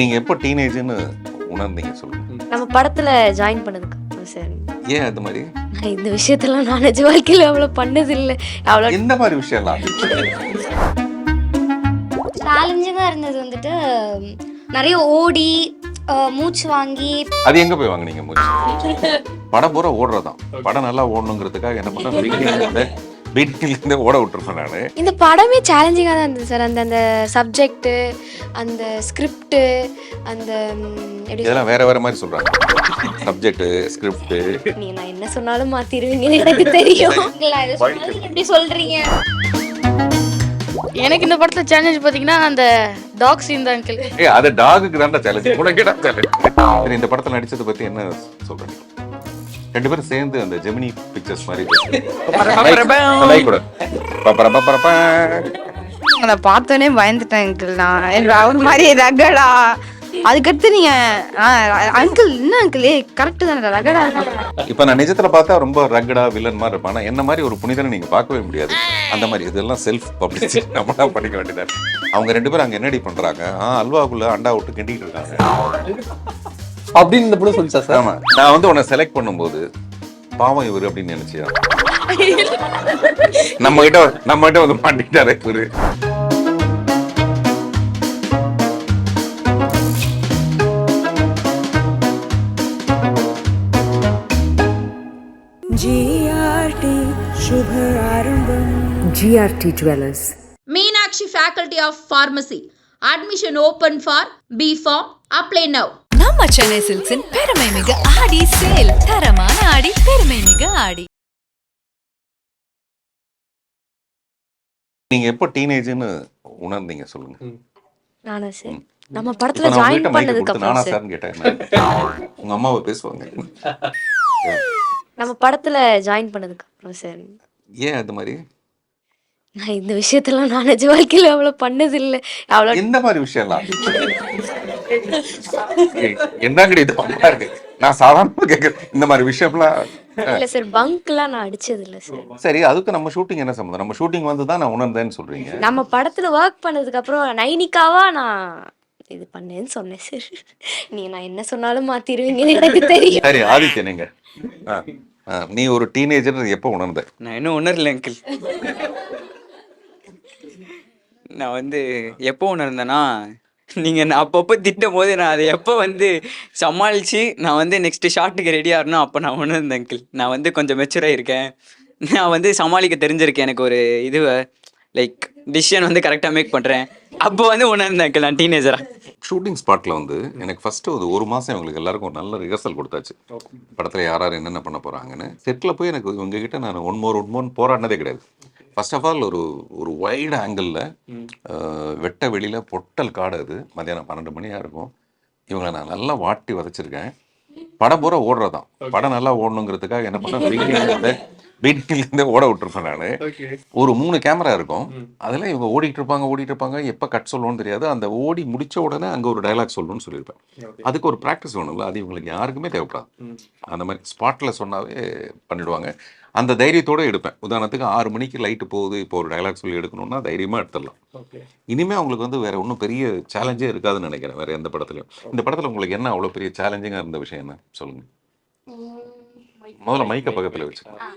நீங்க எப்போ டீனேஜ்னு உணர்ந்தீங்க சொல்லுங்க. நம்ம படத்துல ஜாயின் பண்ணதுக்கு அப்புறம் சார் ஏன் அது மாதிரி? நான் இந்த விஷயத்தெல்லாம் நான் நிஜ வாழ்க்கையில அவ்வளவு பண்ணது இல்லை. அவ்வளோ இந்த மாதிரி விஷயம்லாம் சேலஞ்சிங்காக இருந்தது வந்துட்டு நிறைய ஓடி மூச்சு வாங்கி அது எங்க போய் வாங்குனீங்க மூச்சு? படம் பூரா ஓடுறதான். படம் நல்லா ஓடணுங்கிறதுக்காக என்ன பண்ண வீட்டிலிருந்து ஓட விட்டுருப்பேன் நானு. இந்த படமே சேலஞ்சிங்காக தான் இருந்தது சார். அந்த அந்த சப்ஜெக்ட்டு, அந்த ஸ்கிரிப்டு, அந்த எப்படி இதெல்லாம் வேற வேற மாதிரி சொல்றாங்க. Subject, script. நீங்க நான் என்ன சொன்னாலும் மாத்திருவீங்கன்னு எனக்கு தெரியும். எப்படி சொல்றீங்க? எனக்கு இந்த படத்துல சேலஞ்ச் பாத்தீங்கன்னா அந்த டாக் சீன் தான் அங்கிள். அது டாகுக்கு தான்டா சேலஞ்ச். உனக்கு என்ன சேலஞ்ச்? சரி, இந்த படத்துல நடிச்சதை பத்தி என்ன சொல்றீங்க? ரெண்டு பேரும் சேர்ந்து அந்த ஜெமினி பிக்சர்ஸ் மாதிரி நான் பார்த்தோன்னே பயந்துட்டேன் அங்கிள். நான் அவர் மாதிரி ரகடா. அதுக்கடுத்து நீங்க அங்கிள் என்ன அங்கிள் கரெக்ட் தானே ரகடா. இப்ப நான் நிஜத்துல பார்த்தா ரொம்ப ரகடா வில்லன் மாதிரி இருப்பான். என்ன மாதிரி ஒரு புனிதனை நீங்க பார்க்கவே முடியாது. அந்த மாதிரி இதெல்லாம் செல்ஃப் பப்ளிசிட்டி நம்ம தான் பண்ணிக்க வேண்டியதா. அவங்க ரெண்டு பேரும் அங்க என்னடி பண்றாங்க? அல்வாக்குள்ள அண்டா விட்டு கிண்டிட்டு இருக்காங்க அப்படின்னு இந்த பொண்ணு சொல்லிச்சா சார்? ஆமா, நான் வந்து உன்னை செலக்ட் பண்ணும்போது பாவம் இவரு அப்படின்னு நினைச்சியா? நம்ம கிட்ட வந்து மாட்டிக்கிட்டாரு இவரு. GRT Jewelers. Meenakshi Faculty of Pharmacy. Admission open for B.Pharm. Apply now. நம்ம சென்னை சில்க்ஸின் பெருமை மிக ஆடி சேல். தரமான ஆடி, பெருமை மிக ஆடி. நீங்க எப்போ டீனேஜ்னு உணர்ந்தீங்க சொல்லுங்க. நானா சார் நம்ம படத்துல ஜாயின் பண்ணதுக்கு அப்புறம் நானா சார் சார்னு கேட்டேன். உங்க அம்மாவை பேசுவாங்க. நம்ம படத்துல ஜாயின் பண்ணதுக்கு அப்புறம் சார் ஏன் அது மாதிரி? நான் இந்த விஷயத்தெல்லாம் நான் நிஜ வாழ்க்கையில அவ்வளவு பண்ணது இல்லை. அவ்வளோ இந்த மாதிரி விஷயம்லாம் என்னங்கடி இது பண்ணா இருக்கு? நான் சாதாரணமா கேட்கறேன். இந்த மாதிரி விஷயம்லாம் இல்ல சார், பங்க்லாம் நான் அடிச்சது இல்லை சார். சரி, அதுக்கு நம்ம ஷூட்டிங் என்ன சம்மந்தம்? நம்ம ஷூட்டிங் வந்து தான் நான் உணர்ந்தேன்னு சொல்றீங்க. நம்ம படத்துல ஒர்க் பண்ணதுக்கு அப்புறம் நைனிக்காவா நான் இது பண்ணேன்னு சொன்னேன் சார். நீ நான் என்ன சொன்னாலும் மாத்திருவீங்கன்னு எனக்கு தெரியும். சரி ஆதித்ய, நீங்க நீ ஒரு டீனேஜர் எப்போ உணர்ந்த? நான் இன்னும் உணரல அங்கிள். நான் வந்து எப்போ உணர்ந்தேன்னா, நீங்கள் நான் அப்பப்போ திட்டும் போது நான் அதை எப்போ வந்து சமாளித்து நான் வந்து நெக்ஸ்ட்டு ஷார்ட்டுக்கு ரெடி ஆகணும் அப்போ நான் உணர்ந்தேன் அங்கிள். நான் வந்து கொஞ்சம் மெச்சூராக இருக்கேன். நான் வந்து சமாளிக்க தெரிஞ்சிருக்கேன். எனக்கு ஒரு இது லைக் டிசிஷன் வந்து கரெக்டாக மேக் பண்ணுறேன். அப்போ வந்து உணர்ந்தேன் அங்கிள் நான் டீனேஜராக. ஷூட்டிங் ஸ்பாட்டில் வந்து எனக்கு ஃபஸ்ட்டு ஒரு மாதம் இவங்களுக்கு எல்லாருக்கும் ஒரு நல்ல ரிஹர்சல் கொடுத்தாச்சு. படத்தில் யார் யார் என்னென்ன பண்ண போகிறாங்கன்னு. செட்டில் போய் எனக்கு இவங்ககிட்ட நான் ஒன் மோர் போராடினதே கிடையாது. ஃபர்ஸ்ட் ஆஃப் ஆல் ஒரு வைடு ஆங்கிளில் வெட்ட வெளியில் பொட்டல் காடு, அது மத்தியானம் 12 மணியாக இருக்கும். இவங்களை நான் நல்லா வாட்டி வதச்சிருக்கேன். படம் பூரா ஓடுறதான். படம் நல்லா ஓடணுங்கிறதுக்காக என்ன பண்ண வீட்டிலேருந்து ஓட விட்டுருப்பேன் நான். ஒரு 3 கேமரா இருக்கும். அதெல்லாம் இவங்க ஓடிட்டு இருப்பாங்க. எப்போ கட் சொல்லணும்னு தெரியாது. அந்த ஓடி முடிச்ச உடனே அங்கே ஒரு டைலாக் சொல்லணும்னு சொல்லியிருப்பேன். அதுக்கு ஒரு ப்ராக்டிஸ் வேணும்ல, அது இவங்களுக்கு யாருக்குமே தேவைப்படாது. அந்த மாதிரி ஸ்பாட்டில் சொன்னாவே பண்ணிடுவாங்க. அந்த தைரியத்தோடு எடுப்பேன். உதாரணத்துக்கு 6 மணிக்கு லைட்டு போகுது, இப்போ ஒரு டைலாக் சொல்லி எடுக்கணும்னா தைரியமாக எடுத்துடலாம். இனிமேல் அவங்களுக்கு வந்து வேற ஒன்றும் பெரிய சேலஞ்சே இருக்காதுன்னு நினைக்கிறேன் வேற எந்த படத்துலையும். இந்த படத்தில் உங்களுக்கு என்ன அவ்வளோ பெரிய சேலஞ்சிங்காக இருந்த விஷயம் என்ன சொல்லுங்க. முதல்ல மைக்கை பக்கத்தில் வச்சுக்கலாம்.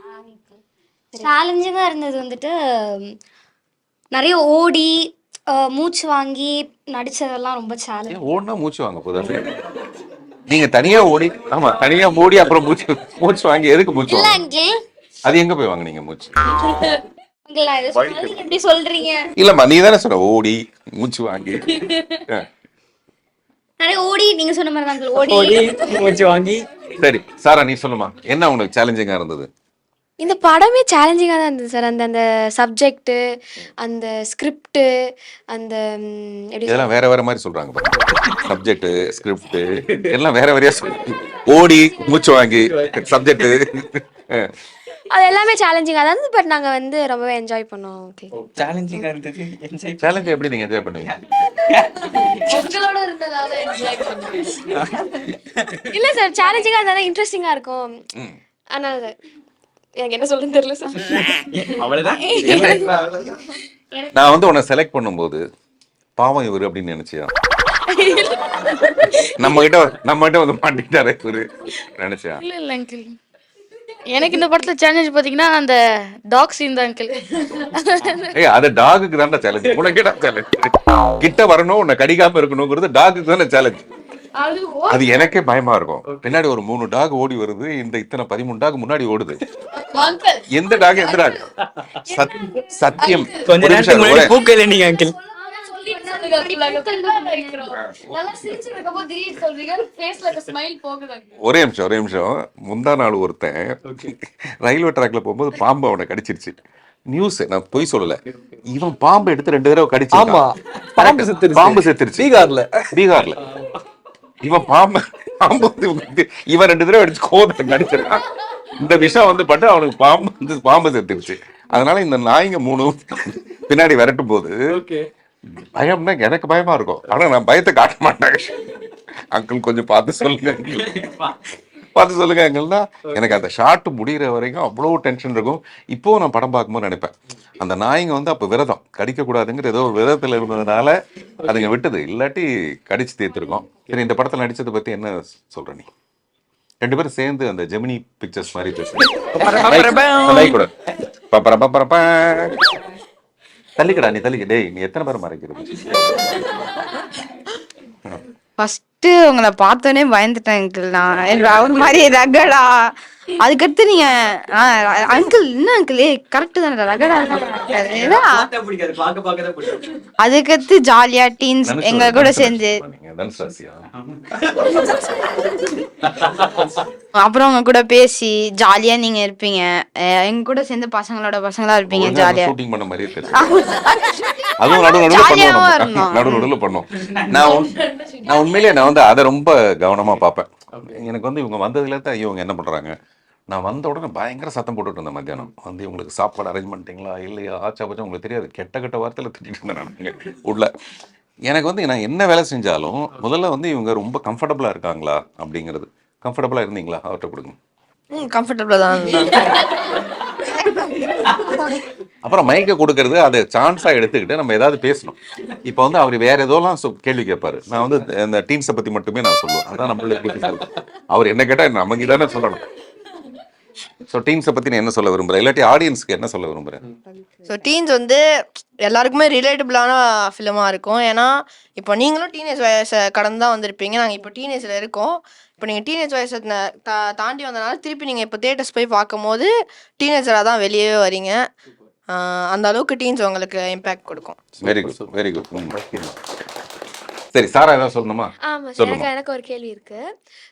சேலஞ்சிங்காக இருந்தது வந்துட்டு நிறைய ஓடி மூச்சு வாங்கி நடிச்சதெல்லாம் ரொம்ப சேலஞ்ச். ஓடினா மூச்சு வாங்க போதா? நீங்க தனியா ஓடி, ஆமா தனியா ஓடி அப்புறம் மூச்சு வாங்கி எதுக்கு மூச்சு இல்ல வாங்க? அங்கிள், அது எங்க போய் வாங்குனீங்க மூச்சு? அங்கிள் நான் இதை சொன்னது எப்படி சொல்றீங்க? இல்லம்மா, நீ தானே சொன்ன ஓடி மூச்சு வாங்கி. நிறைய ஓடி, நீங்க சொன்ன மாதிரி தான் அங்கிள், ஓடி மூச்சு வாங்கி. சரி சாரா, நீ சொல்லுமா, என்ன உனக்கு சேலஞ்சிங்கா இருந்தது? இந்த படமே சேலஞ்சிங்காக தான் இருந்தது சார். அந்த அந்த சப்ஜெக்ட்டு, அந்த ஸ்கிரிப்டு, அந்த எப்படி இதெல்லாம் வேற வேற மாதிரி சொல்றாங்க. சப்ஜெக்ட், ஸ்கிரிப்ட் எல்லாம் வேற வேறையா சொல்றாங்க. ஓடி மூச்சு வாங்கி சப்ஜெக்ட் அது எல்லாமே சேலஞ்சிங்காக தான் இருந்தது. பட் நாங்கள் வந்து ரொம்பவே என்ஜாய் பண்ணோம். ஓகே, சேலஞ்சிங்காக இருந்தது. என்ஜாய் சேலஞ்ச் எப்படி நீங்க என்ஜாய் பண்ணுவீங்க? உங்களோட இருந்ததால என்ஜாய் பண்ணுவோம். இல்லை சார், சேலஞ்சிங்காக இருந்தால் தான் இன்ட்ரெஸ்டிங்காக இருக்கும். ஆனால் எனக்கு என்ன சொல்றேன்னு தெரியல சார். அவ்வளோதான். நான் வந்து உன்னை செலக்ட் பண்ணும்போது பாவம் இவரு அப்படின்னு நினைச்சியா? நம்ம கிட்ட வந்து மாட்டிக்கிட்டாரு இவரு நினைச்சேன். இல்ல இல்ல அங்கிள், எனக்கு இந்த படத்துல சேலஞ்ச் பாத்தீங்கன்னா அந்த டாக் சீன் தான் அங்கிள். ஏய் அது டாகுக்கு தான்டா சேலஞ்ச், உனக்கு தான் சேலஞ்ச். கிட்ட வரணும், உன்னை கடிக்காம இருக்கணுங்கிறது டாகுக்கு தானே சேலஞ்ச். அது எனக்கே பயமா இருக்கும். பின்னாடி ஒரு 3 டாக் ஓடி வருது, இந்த இத்தனை 13 டாக் முன்னாடி ஓடுது. எந்த டாக் சத்தியம். கொஞ்ச நேரத்துக்கு முன்னாடி பூக்கல நீங்க அங்கிள். ஒரே நிமிஷம். முந்தா நாள் ஒருத்தன் ரயில்வே ட்ராக்ல போகும்போது பாம்பு அவனை கடிச்சிருச்சு. நியூஸ், நான் பொய் சொல்லல, இவன் பாம்பு எடுத்து 2 தடவை கடிச்சு பாம்பு செத்துருச்சு பீகார்ல. இவன் பாம்பு இவன் 2 தடவை அடிச்சு கோதை கடிச்சிருக்கான். இந்த விஷயம் வந்து பட்டு அவனுக்கு பாம்பு செத்துருச்சு. அதனால இந்த நாய்ங்க 3 பின்னாடி விரட்டும் போது பயம்னா எனக்கு பயமா இருக்கும். ஆனா நான் பயத்தை காட்ட மாட்டேன். அங்கிள் கொஞ்சம் பார்த்து சொல்லுங்க அங்கிள்னா எனக்கு அந்த ஷார்ட் முடிகிற வரைக்கும் அவ்வளோ டென்ஷன் இருக்கும். இப்போ நான் படம் பார்க்கும்போது நினைப்பேன், அந்த நாய்ங்க வந்து அப்போ விரதம் கடிக்க கூடாதுங்கிற ஏதோ ஒரு விரதத்தில் இருந்ததுனால அதுங்க விட்டது, இல்லாட்டி கடிச்சு தீர்த்துருக்கோம். சரி, இந்த படத்தில் நடிச்சதை பத்தி என்ன சொல்ற நீ? 2 பேரும் சேர்ந்து அந்த ஜெமினி பிக்சர்ஸ் மாதிரி பேசுறேன். தள்ளிக்கடா நீ டேய், நீ எத்தனை பேர் மறைக்கிறது? ஃபர்ஸ்ட் உங்களை பார்த்தோன்னே பயந்துட்டேன் அங்கிள். நான் அவர் மாதிரி ரகடா. அதுக்கடுத்து நீங்க அங்கிள் என்ன அங்கிள் கரெக்ட் தானே ரகடா. அதுக்கடுத்து ஜாலியா டீன்ஸ் எங்க கூட சேர்ந்து அப்புறம் உங்க கூட பேசி ஜாலியா நீங்க இருப்பீங்க. எங்க கூட சேர்ந்து பசங்களா இருப்பீங்க ஜாலியா. ஷூட்டிங் பண்ண மாதிரி இருக்கு. அதுவும் நடுவுல பண்ணுவோம். நான் உண்மையிலேயே நான் வந்து அதை ரொம்ப கவனமா பார்ப்பேன். எனக்கு வந்து இவங்க வந்ததுல தான் இவங்க என்ன பண்றாங்க. நான் வந்த உடனே பயங்கர சத்தம் போட்டுட்டு இருந்தேன். மத்தியானம் வந்து இவங்களுக்கு சாப்பாடு அரேஞ்ச் பண்ணிட்டீங்களா இல்லையா ஆச்சா பச்சா உங்களுக்கு தெரியாது, கெட்ட வார்த்தையில திட்டிட்டு இருந்தேன் நான் உள்ள. எனக்கு வந்து நான் என்ன வேலை செஞ்சாலும் முதல்ல வந்து இவங்க ரொம்ப கம்ஃபர்டபுளா இருக்காங்களா அப்படிங்கிறது. கம்ஃபர்டபுளா இருந்தீங்களா அவர்கிட்ட கொடுங்க. கம்ஃபர்டபுளா தான். அப்புறம் மைக்க கொடுக்கறது அதை சான்ஸா எடுத்துக்கிட்டு நம்ம ஏதாவது பேசணும். இப்போ வந்து அவர் வேற ஏதோலாம் கேள்வி கேட்பாரு. நான் வந்து இந்த டீன்ஸை பத்தி மட்டுமே நான் சொல்லுவேன். அதான் நம்மளுக்கு அவர் என்ன கேட்டா நமக்கு தானே சொல்லணும். ஸோ டீன்ஸை பத்தி நான் என்ன சொல்ல விரும்புறேன், இல்லாட்டி ஆடியன்ஸ்க்கு என்ன சொல்ல விரும்புறேன்? ஸோ டீன்ஸ் வந்து எல்லாருக்குமே ரிலேட்டபிளான ஃபிலிமாக இருக்கும். ஏன்னா இப்போ நீங்களும் டீனேஜ் வயசை கடந்து தான் வந்திருப்பீங்க. நாங்கள் இப்போ டீனேஜில் இருக்கோம். இப்போ நீங்கள் டீனேஜ் வயசை தாண்டி வந்தனால திருப்பி நீங்கள் இப்போ தியேட்டர்ஸ் போய் பார்க்கும்போது டீனேஜராக தான் வெளியே வரீங்க. அந்த அளவுக்கு டீன்ஸ் உங்களுக்கு இம்பேக்ட் கொடுக்கும். Very good. சரி, சாரா ஏதாவது சொல்லணுமா? ஆமாம், எனக்கு ஒரு கேள்வி இருக்கு.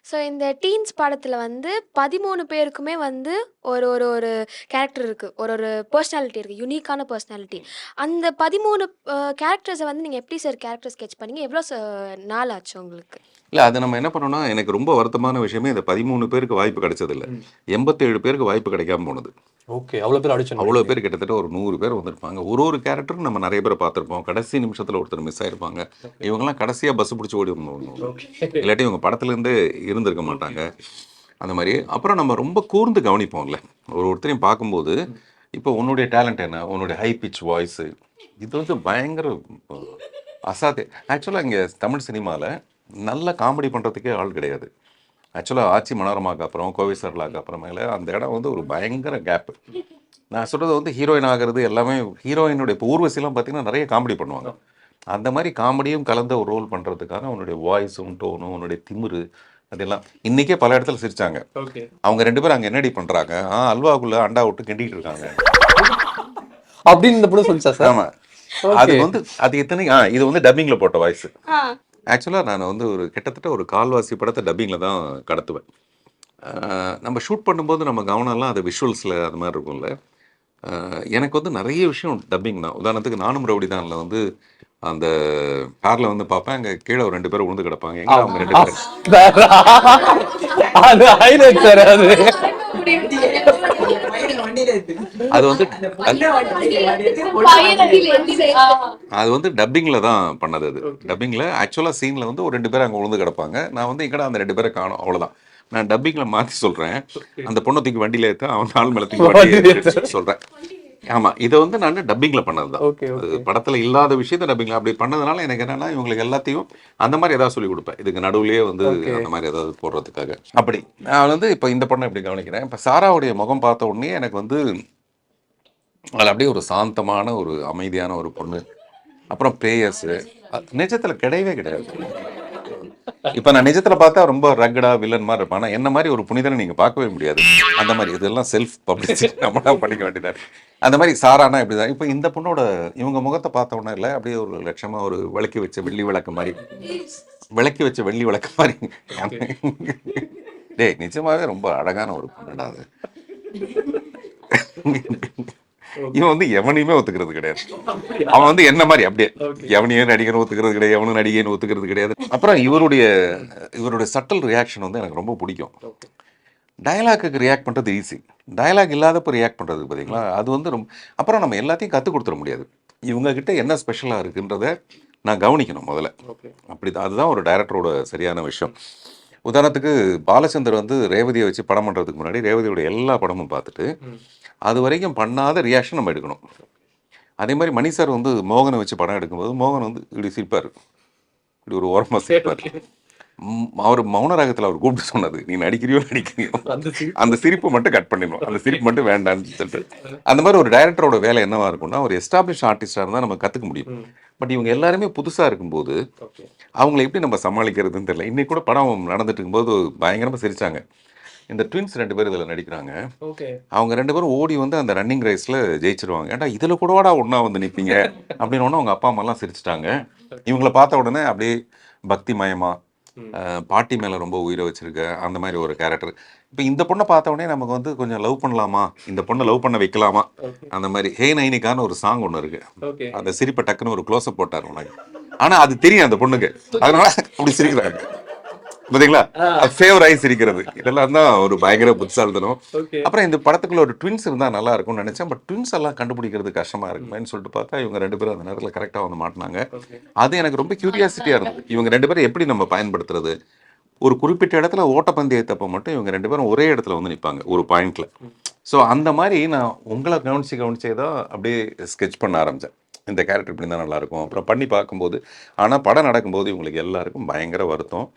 ஸோ இந்த டீன்ஸ் படத்தில் வந்து 13 பேருக்குமே வந்து ஒரு ஒரு ஒரு கேரக்டர் இருக்கு, ஒரு பர்சனாலிட்டி இருக்கு, யூனிக்கான பர்சனாலிட்டி. அந்த 13 கேரக்டர்ஸை வந்து நீங்கள் எப்படி சார் கேரக்டர் ஸ்கெட்ச் பண்ணீங்க? எவ்வளோ நாள் ஆச்சு உங்களுக்கு? இல்லை, அது நம்ம என்ன பண்ணோம்னா, எனக்கு ரொம்ப வருத்தமான விஷயமே இந்த 13 பேருக்கு வாய்ப்பு கிடைச்சதில்லை. 87 பேருக்கு வாய்ப்பு கிடைக்காம போனது. ஓகே, அவ்வளோ பேர் கிட்டத்தட்ட ஒரு 100 பேர் வந்திருப்பாங்க. ஒரு கேரக்டரும் நம்ம நிறைய பேரை பார்த்துருப்போம். கடைசி நிமிஷத்தில் ஒருத்தர் மிஸ் ஆயிருப்பாங்க. இவங்கெல்லாம் கடைசியாக பஸ் பிடிச்சி ஓடி வரணும், இல்லாட்டி இவங்க படத்துலேருந்து இருந்திருக்க மாட்டாங்க. அந்த மாதிரி அப்புறம் நம்ம ரொம்ப கூர்ந்து கவனிப்போம்ல ஒருத்தரையும் பார்க்கும்போது. இப்போ உன்னுடைய டேலண்ட் என்ன, உன்னுடைய ஹை பிச் வாய்ஸு, இது வந்து பயங்கர அசாத்திய. ஆக்சுவலாக இங்கே தமிழ் சினிமாவில் நல்ல காமெடி பண்ணுறதுக்கே ஆள் கிடையாது. ஆக்சுவலாக ஆச்சி மனோரமாக்கு அப்புறம் கோவை சரளாக்கு அப்புறமேல அந்த இடம் வந்து ஒரு பயங்கர கேப்பு. நான் சொல்கிறது வந்து ஹீரோயின் ஆகிறது எல்லாமே ஹீரோயினுடைய இப்போ ஊர்வசிலாம் பார்த்தீங்கன்னா நிறைய காமெடி பண்ணுவாங்க. அந்த மாதிரி காமெடியும் கலந்த ஒரு ரோல் பண்ணுறதுக்கான உன்னுடைய வாய்ஸும் டோனும் உன்னுடைய திமிரு அதெல்லாம் இன்றைக்கே பல இடத்துல சிரிச்சாங்க. அவங்க 2 பேரும் அங்கே என்னடி பண்ணுறாங்க, அல்வாக்குள்ளே அண்டா விட்டு கிண்டிகிட்டு இருக்காங்க அப்படின்னு இந்த படம் சொல்லிச்சா சார்? ஆமாம், அது வந்து அது எத்தனை இது வந்து டப்பிங்கில் போட்ட வாய்ஸ். ஆக்சுவலாக நான் வந்து ஒரு கிட்டத்தட்ட ஒரு கால்வாசி படத்தை டப்பிங்கில் தான் கடத்துவேன். நம்ம ஷூட் பண்ணும்போது நம்ம கவனம்லாம் அது விஷுவல்ஸில் அது மாதிரி இருக்கும்ல. எனக்கு வந்து நிறைய விஷயம் டப்பிங் தான். உதாரணத்துக்கு நானும் ரவுடி தான்ல வந்து அந்த காரில் வந்து பார்ப்பேன், அங்கே கீழே ஒரு 2 பேர் உழுந்து கிடப்பாங்க. எங்க அவங்க 2 பேர் அது வந்து டப்பிங்ல தான் பண்ணது. அது டப்பிங்ல ஆக்சுவலா சீன்ல வந்து ஒரு 2 பேர் அங்க உழுந்து கிடப்பாங்க. நான் வந்து இங்கடா அந்த 2 பேரை காணும், அவ்வளவுதான். நான் டப்பிங்ல மாத்தி சொல்றேன். அந்த பொண்ணை தூக்கி வண்டியில ஏற்ற அவன் நாள் மேல தூக்கி வண்டியில சொல்றேன். ஆமாம், இதை வந்து நான் டப்பிங்கில் பண்ணது தான். ஓகே ஓகே படத்தில் இல்லாத விஷயத்த டப்பிங்கில் அப்படி பண்ணதுனால எனக்கு என்னன்னா இவங்களுக்கு எல்லாத்தையும் அந்த மாதிரி ஏதாவது சொல்லி கொடுப்பேன். இதுக்கு நடுவுலயே வந்து Okay. அந்த மாதிரி ஏதாவது போடுறதுக்காக. அப்படி நான் வந்து இப்போ இந்த படம் எப்படி கவனிக்கிறேன், இப்போ சாராவுடைய முகம் பார்த்த உடனே எனக்கு வந்து அதில் அப்படியே ஒரு சாந்தமான ஒரு அமைதியான ஒரு பொண்ணு, அப்புறம் பிரேயர்ஸு நிஜத்தில் கிடையவே கிடையாது. இப்போ நான் நிஜத்தில் பார்த்தா ரொம்ப ரகடா வில்லன் மாதிரி இருப்பேன். ஆனால் என்ன மாதிரி ஒரு புனிதனை நீங்கள் பார்க்கவே முடியாது. அந்த மாதிரி இதெல்லாம் செல்ஃப் பப்ளிசிட்டி நம்ம தான் பண்ணிக்க வேண்டியதாக இருக்கு. அந்த மாதிரி சாரானா இப்படி தான். இப்போ இந்த பொண்ணோட இவங்க முகத்தை பார்த்த உடனே இல்லை, அப்படியே ஒரு லட்சமாக ஒரு விளக்கி வச்ச வெள்ளி விளக்கு மாதிரி டேய் நிஜமாவே ரொம்ப அழகான ஒரு பொண்ணுடா அது. இவன் வந்து எவனையுமே ஒத்துக்கிறது கிடையாது. அவன் வந்து என்ன மாதிரி அப்படியே எவனையும் நடிகர் ஒத்துக்கிறது கிடையாது, எவனும் நடிகைன்னு ஒத்துக்கிறது கிடையாது. அப்புறம் இவருடைய சட்டல் ரியாக்ஷன் வந்து எனக்கு ரொம்ப பிடிக்கும். டயலாக்குக்கு ரியாக்ட் பண்ணுறது ஈஸி, டயலாக் இல்லாதப்போ ரியாக்ட் பண்ணுறது பார்த்தீங்களா, அது வந்து ரொம்ப. அப்புறம் நம்ம எல்லாத்தையும் கற்றுக் கொடுத்துட முடியாது. இவங்ககிட்ட என்ன ஸ்பெஷலாக இருக்குன்றத நான் கவனிக்கணும் முதல்ல. அப்படி தான், அதுதான் ஒரு டைரக்டரோட சரியான விஷயம். உதாரணத்துக்கு பாலச்சந்தர் வந்து ரேவதியை வச்சு படம் பண்ணுறதுக்கு முன்னாடி ரேவதியோட எல்லா படமும் பார்த்துட்டு அது வரைக்கும் பண்ணாத ரியாக்ஷன் நம்ம எடுக்கணும். அதே மாதிரி மணி சார் வந்து மோகனை வச்சு படம் எடுக்கும்போது மோகன் வந்து இப்படி சிரிப்பார், இப்படி ஒரு ஓரமாக சிரிப்பார். அவர் மௌன ராகத்தில் அவர் கூப்பிட்டு சொன்னது, நீ நடிக்கிறியோ அந்த சிரிப்பு மட்டும் கட் பண்ணிடணும், அந்த சிரிப்பு மட்டும் வேண்டான்னு சொல்லிட்டு. அந்த மாதிரி ஒரு டைரக்டரோட வேலை என்னவா இருக்கும்னா, ஒரு எஸ்டாப்ளிஷ் ஆர்டிஸ்டாக இருந்தால் நம்ம கற்றுக்க முடியும். பட் இவங்க எல்லாருமே புதுசாக இருக்கும்போது அவங்கள எப்படி நம்ம சமாளிக்கிறதுன்னு தெரியல. இன்னைக்கு கூட படம் நடந்துட்டு இருக்கும்போது பயங்கரமாக சிரிச்சாங்க. இந்த ட்வின்ஸ் 2 பேர் இதில் நடிக்கிறாங்க. அவங்க 2 பேரும் ஓடி வந்து அந்த ரன்னிங் ரேஸில் ஜெயிச்சிருவாங்க. ஏன்டா இதில் கூடவாடா ஒன்றா வந்து நிற்பீங்க அப்படின்னு ஒன்று அவங்க அப்பா அம்மாலாம் சிரிச்சிட்டாங்க. இவங்களை பார்த்த உடனே அப்படியே பக்தி மயமா, பாட்டி மேலே ரொம்ப உயிரை வச்சிருக்க அந்த மாதிரி ஒரு கேரக்டர். இப்போ இந்த பொண்ணை பார்த்த உடனே நமக்கு வந்து கொஞ்சம் லவ் பண்ணலாமா, இந்த பொண்ணை லவ் பண்ண வைக்கலாமா, அந்த மாதிரி ஹே நைனிக்கான ஒரு சாங் ஒன்று இருக்கு. அந்த சிரிப்பை டக்குன்னு ஒரு க்ளோஸ்அப் போட்டார் உனக்கு, ஆனால் அது தெரியும் அந்த பொண்ணுக்கு, அதனால அப்படி சிரிக்கிறாங்க பார்த்தீங்களா, ஃபேவர் ஆகி சிரிக்கிறது. இதெல்லாம் தான் ஒரு பயங்கர புத்திசாலித்தனம். அப்புறம் இந்த படத்துக்குள்ள ஒரு ட்வின்ஸ் இருந்தால் நல்லா இருக்கும்னு நினைச்சேன். பட் ட்வின்ஸ் எல்லாம் கண்டுபிடிக்கிறது கஷ்டமா இருக்குமேன்னு சொல்லிட்டு பார்த்தா இவங்க 2 பேரும் அந்த நேரத்தில் கரெக்டாக வந்து மாட்டினாங்க. அது எனக்கு ரொம்ப கியூரியாசிட்டியாக இருந்தது. இவங்க 2 பேரும் எப்படி நம்ம பயன்படுத்துறது. ஒரு குறிப்பிட்ட இடத்துல ஓட்டப்பந்தயத்தப்போ மட்டும் இவங்க 2 பேரும் ஒரே இடத்துல வந்து நிற்பாங்க ஒரு பாயிண்ட்ல. ஸோ அந்த மாதிரி நான் உங்களை கவனிச்சே தான் அப்படியே ஸ்கெட்ச் பண்ண ஆரம்பித்தேன். இந்த கேரக்டர் இப்படி தான் நல்லாயிருக்கும். அப்புறம் பண்ணி பார்க்கும்போது, ஆனால் படம் நடக்கும்போது இவங்களுக்கு எல்லாருக்கும் பயங்கர வருத்தம்.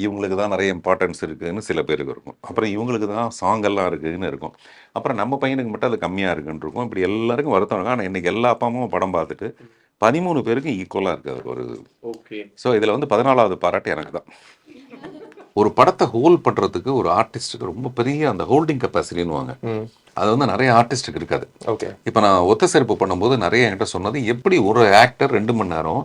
இவங்களுக்கு தான் நிறைய இம்பார்ட்டன்ஸ் இருக்குதுன்னு சில பேருக்கு இருக்கும். அப்புறம் இவங்களுக்கு தான் சாங்கெல்லாம் இருக்குதுன்னு இருக்கும். அப்புறம் நம்ம பையனுக்கு மட்டும் அது கம்மியாக இருக்குன்னு இருக்கும். இப்படி எல்லாருக்கும் வருத்தம் இருக்கும். ஆனால் இன்றைக்கி எல்லா அப்பா அம்மாவும் படம் பார்த்துட்டு 13 பேருக்கும் ஈக்குவலாக இருக்குது ஒரு. ஸோ இதில் வந்து 14வது பாராட்டு எனக்கு தான். ஒரு படத்தை ஹோல்ட் பண்ணுறதுக்கு ஒரு ஆர்டிஸ்ட்டுக்கு ரொம்ப பெரிய அந்த ஹோல்டிங் கெப்பாசிட்டின்னுவாங்க, அது வந்து நிறைய ஆர்டிஸ்ட்டுக்கு இருக்காது. இப்போ நான் ஒத்த செருப்பு பண்ணும்போது நிறைய என்கிட்ட சொன்னது, எப்படி ஒரு ஆக்டர் 2 மணி நேரம்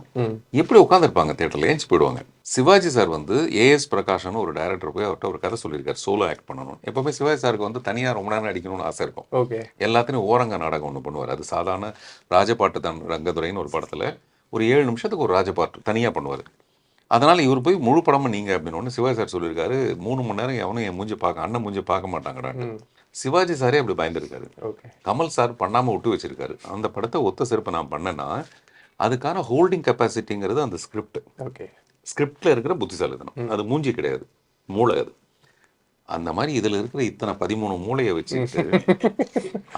எப்படி உட்காந்துருப்பாங்க தேட்டரில், ஏஞ்சி போயிடுவாங்க. சிவாஜி சார் வந்து ஏஎஸ் பிரகாஷ்னு ஒரு டைரக்டர் போய் அவர்கிட்ட ஒரு கதை சொல்லியிருக்காரு, சோலோ ஆக்ட் பண்ணணும். எப்பவுமே சிவாஜி சாருக்கு வந்து தனியாக ரொம்ப நேரம் நடிக்கணும்னு ஆசை இருக்கும். எல்லாத்தையும் ஓரங்க நாடகம் ஒன்று பண்ணுவார். அது சாதாரண ராஜபாட்டு தான் ரங்கதுரைன்னு ஒரு படத்தில் ஒரு 7 நிமிஷத்துக்கு ஒரு ராஜபாட்டு தனியாக பண்ணுவார். அதனால் இவர் போய் முழு படமும் நீங்கள் அப்படின்னு ஒன்று சிவாஜி சார் சொல்லியிருக்காரு. 3 மணி நேரம் எவனும் என் மூஞ்சி பார்க்க, அண்ணன் மூஞ்சி பார்க்க மாட்டாங்கடா. சிவாஜி சாரே அப்படி பயந்துருக்காரு. கமல் சார் பண்ணாமல் விட்டு வச்சிருக்காரு. அந்த படத்தை ஒத்த செருப்பை நான் பண்ணேன்னா அதுக்கான ஹோல்டிங் கெப்பாசிட்டிங்கிறது அந்த ஸ்கிரிப்ட். ஸ்கிரிப்டில் இருக்கிற புத்திசாலித்தனம், அது மூஞ்சி கிடையாது, மூளை. அது அந்த மாதிரி இதில் இருக்கிற இத்தனை 13 மூளையை வச்சுக்கிட்டு.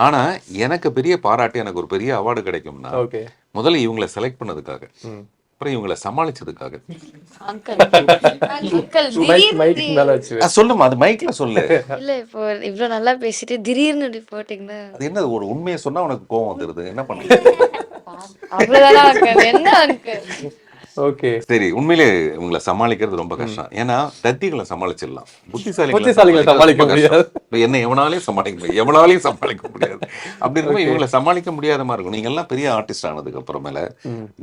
ஆனால் எனக்கு பெரிய பாராட்டு, எனக்கு ஒரு பெரிய அவார்டு கிடைக்கும்னா முதல்ல இவங்களை செலக்ட் பண்ணதுக்காக, அப்புறம் இவங்களை சமாளிச்சதுக்காக. சொல்லுமா, அது மைக்ல சொல்லு. இல்ல இப்போ இவ்வளோ நல்லா பேசிட்டு திடீர்னு இப்படி போட்டீங்கன்னா அது என்ன, ஒரு உண்மையை சொன்னா உனக்கு கோவம் வந்துருது, என்ன பண்ணுறது. அவ்வளோதான் அங்கிள், என்ன அங்கிள். ஓகே சரி, உண்மையிலே இவங்களை சமாளிக்கிறது ரொம்ப கஷ்டம். ஏன்னா தத்திகளை சமாளிச்சிடலாம், புத்திசாலிகளை சமாளிக்க முடியாது. என்ன எவனாலையும் சமாளிக்க முடியாது, எவனாலையும் சமாளிக்க முடியாது. அப்படி இருக்கும் இவங்களை சமாளிக்க முடியாத மாதிரி இருக்கும். நீங்க எல்லாம் பெரிய ஆர்டிஸ்ட் ஆனதுக்கு அப்புறமேல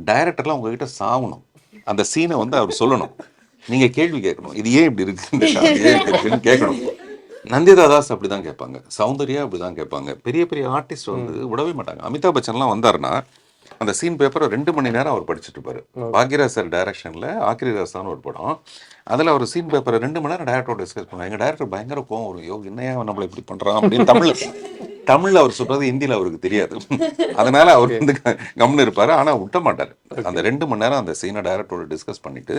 டைரக்டர்லாம் உங்ககிட்ட சாவணும், அந்த சீனை வந்து அவர் சொல்லணும், நீங்க கேள்வி கேட்கணும், இது ஏன் இப்படி இருக்குன்னு கேட்கணும். நந்திதா தாஸ் அப்படிதான் கேட்பாங்க, சௌந்தர்யா அப்படிதான் கேட்பாங்க. பெரிய பெரிய ஆர்டிஸ்ட் வந்து விடவே மாட்டாங்க. அமிதாப் பச்சன்லாம் வந்தாருன்னா அந்த சீன் பேப்பரை 2 மணி நேரம் அவர் படிச்சுட்டு இருப்பாரு. பாக்யராஜ் சார் டைரக்ஷனில் ஆக்கிரி ராசான்னு ஒரு படம், அதில் அவர் சீன் பேப்பரை 2 மணி நேரம் டைரக்டரோட டிஸ்கஸ் பண்ணுவாங்க. எங்கள் டைரக்டர் பயங்கர கோவம் வரும், யோ என்னையா நம்மளை இப்படி பண்ணுறான் அப்படின்னு தமிழில் அவர் சொல்கிறது ஹிந்தியில் அவருக்கு தெரியாது. அதனால அவர் வந்து கம்னு இருப்பார். ஆனால் விட்ட மாட்டார். அந்த 2 மணி நேரம் அந்த சீனை டைரக்டரோட டிஸ்கஸ் பண்ணிட்டு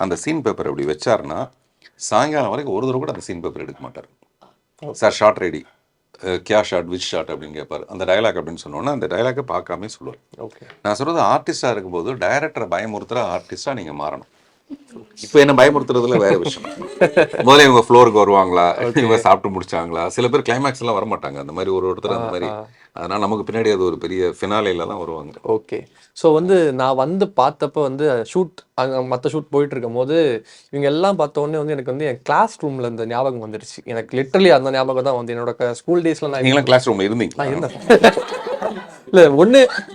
அந்த சீன் பேப்பர் இப்படி வச்சாருன்னா சாயங்காலம் வரைக்கும் ஒரு தடவை கூட அந்த சீன் பேப்பர் எடுக்க மாட்டார். சார் ஷார்ட் ரெடி, கியா ஷாட் விச் ஷாட் அப்படின்னு கேட்பார். அந்த டயலாக் அப்படின்னு சொன்னோன்னா அந்த டயலாக்கை பார்க்காம சொல்லுவார். ஓகே. நான் சொல்கிறது ஆர்டிஸ்டாக இருக்கும்போது டைரக்டரை பயமுறுத்துகிற ஆர்டிஸ்டாக நீங்கள் மாறணும். இப்போ என்ன பயமுறுத்துறதுல வேற விஷயம். முதல்ல இவங்க ஃப்ளோருக்கு வருவாங்களா, இவங்க சாப்பிட்டு முடிச்சாங்களா, சில பேர் கிளைமேக்ஸ் எல்லாம் வரமாட்டாங்க. அந்த மாதிரி ஒருத்தர் அந்த மாதிரி. அதனால் நமக்கு பின்னாடி அது ஒரு பெரிய ஃபினாலேல தான் வருவாங்க. ஓகே. ஸோ வந்து நான் வந்து பார்த்தப்போ வந்து ஷூட் அங்கே மற்ற ஷூட் போயிட்டு இருக்கும் போது இவங்க எல்லாம் பார்த்த உடனே வந்து எனக்கு வந்து என் கிளாஸ் ரூமில் இந்த ஞாபகம் வந்துருச்சு. எனக்கு லிட்டரலி அந்த ஞாபகம் தான் வந்து என்னோட ஸ்கூல் டேஸில் நான் நீங்களாம் கிளாஸ் ரூமில் இருந்தீங்க? நான் இருந்தேன். இல்லை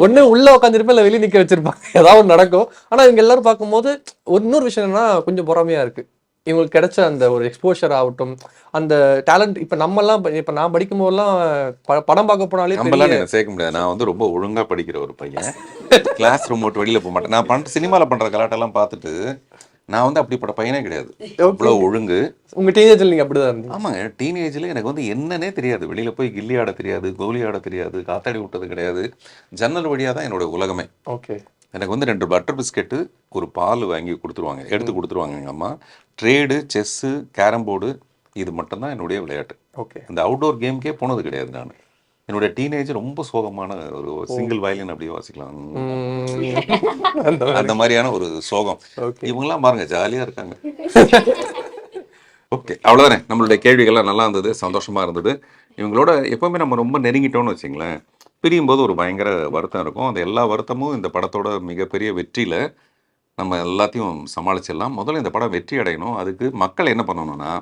ஒன்று உள்ளே உட்காந்துருப்பேன், இல்லை வெளியே நிற்க வச்சிருப்பாங்க, ஏதாவது ஒன்று நடக்கும். ஆனால் இவங்க எல்லாரும் பார்க்கும்போது இன்னொரு விஷயம் என்னன்னா கொஞ்சம் பொறாமையாக இருக்குது. இவங்களுக்கு கிடைச்ச அந்த ஒரு எக்ஸ்போஷர் ஆகட்டும், அந்த டேலண்ட். இப்போ இப்போ நான் படிக்கும் போதெல்லாம் படம் பார்க்க போனாலே நம்மளாம் என்ன சேர்க்க முடியாது. நான் வந்து ரொம்ப ஒழுங்காக படிக்கிற ஒரு பையன். கிளாஸ் ரூம் விட்டு வெளியில் போக மாட்டேன். நான் சினிமாவில் பண்ணுற கலாட்டெல்லாம் பார்த்துட்டு நான் வந்து அப்படிப்பட்ட பையனே கிடையாது. இவ்வளோ ஒழுங்கு. உங்கள் டீனேஜில் நீங்கள் அப்படி தான் இருந்தீங்க? ஆமாங்க. டீனேஜில் எனக்கு வந்து என்னன்னே தெரியாது. வெளியில் போய் கில்லி ஆட தெரியாது, கோலி ஆட தெரியாது, காத்தாடி விட்டது கிடையாது. ஜன்னல் வழியாக தான் என்னோட உலகமே. ஓகே. எனக்கு வந்து 2 பட்டர் பிஸ்கெட்டு, ஒரு பால் வாங்கி கொடுத்துருவாங்க, எடுத்து கொடுத்துருவாங்க எங்கள் அம்மா. ட்ரேடு, செஸ்ஸு, கேரம் போர்டு, இது மட்டும்தான் என்னுடைய விளையாட்டு. ஓகே. இந்த அவுட்டோர் கேம்க்கே போனது கிடையாது நான். என்னுடைய டீனேஜ் ரொம்ப சோகமான ஒரு சிங்கிள் வயலின் அப்படியே வாசிக்கலாம், அந்த மாதிரியான ஒரு சோகம். இவங்கெல்லாம் பாருங்க ஜாலியாக இருக்காங்க. ஓகே, அவ்வளோதானே. நம்மளுடைய கேள்விகள்லாம் நல்லா இருந்தது, சந்தோஷமாக இருந்தது. இவங்களோட எப்போவுமே நம்ம ரொம்ப நெருங்கிட்டோன்னு வச்சுங்களேன், பிரியும் போது ஒரு பயங்கர வருத்தம் இருக்கும். அந்த எல்லா வருத்தமும் இந்த படத்தோட மிகப்பெரிய வெற்றியில் நம்ம எல்லாத்தையும் சமாளிச்சிடலாம். முதல்ல இந்த படம் வெற்றி அடையணும். அதுக்கு மக்கள் என்ன பண்ணணும்னா,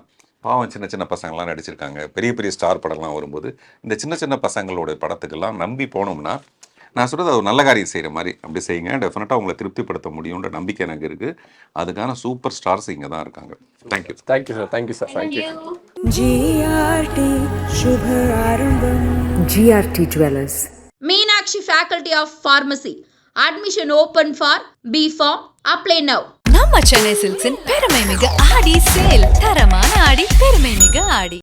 பாவம் சின்ன சின்ன பசங்கள்லாம் நடிச்சிருக்காங்க, பெரிய பெரிய ஸ்டார் படம்லாம் வரும்போது இந்த சின்ன சின்ன பசங்களோட படத்துக்கெல்லாம் நம்பி போனோம்னா, நான் சொல்கிறது ஒரு நல்ல காரியம் செய்கிற மாதிரி அப்படி செய்யுங்க. டெஃபினட்டாக உங்களை திருப்திப்படுத்த முடியுன்ற நம்பிக்கை எனக்கு இருக்குது. அதுக்கான சூப்பர் ஸ்டார்ஸ் இங்கே தான் இருக்காங்க. Thank you. Thank you sir. Thank you sir. Thank you. GRT Shubh आरंभम GRT Jewelers. Meenakshi Faculty of Pharmacy. Admission open for B.Pharm. Apply now. நம்ம சென்னை சில்க்ஸின் பெருமை மிகு ஆடி சேல். தரமான ஆடி, பெருமை மிகு ஆடி.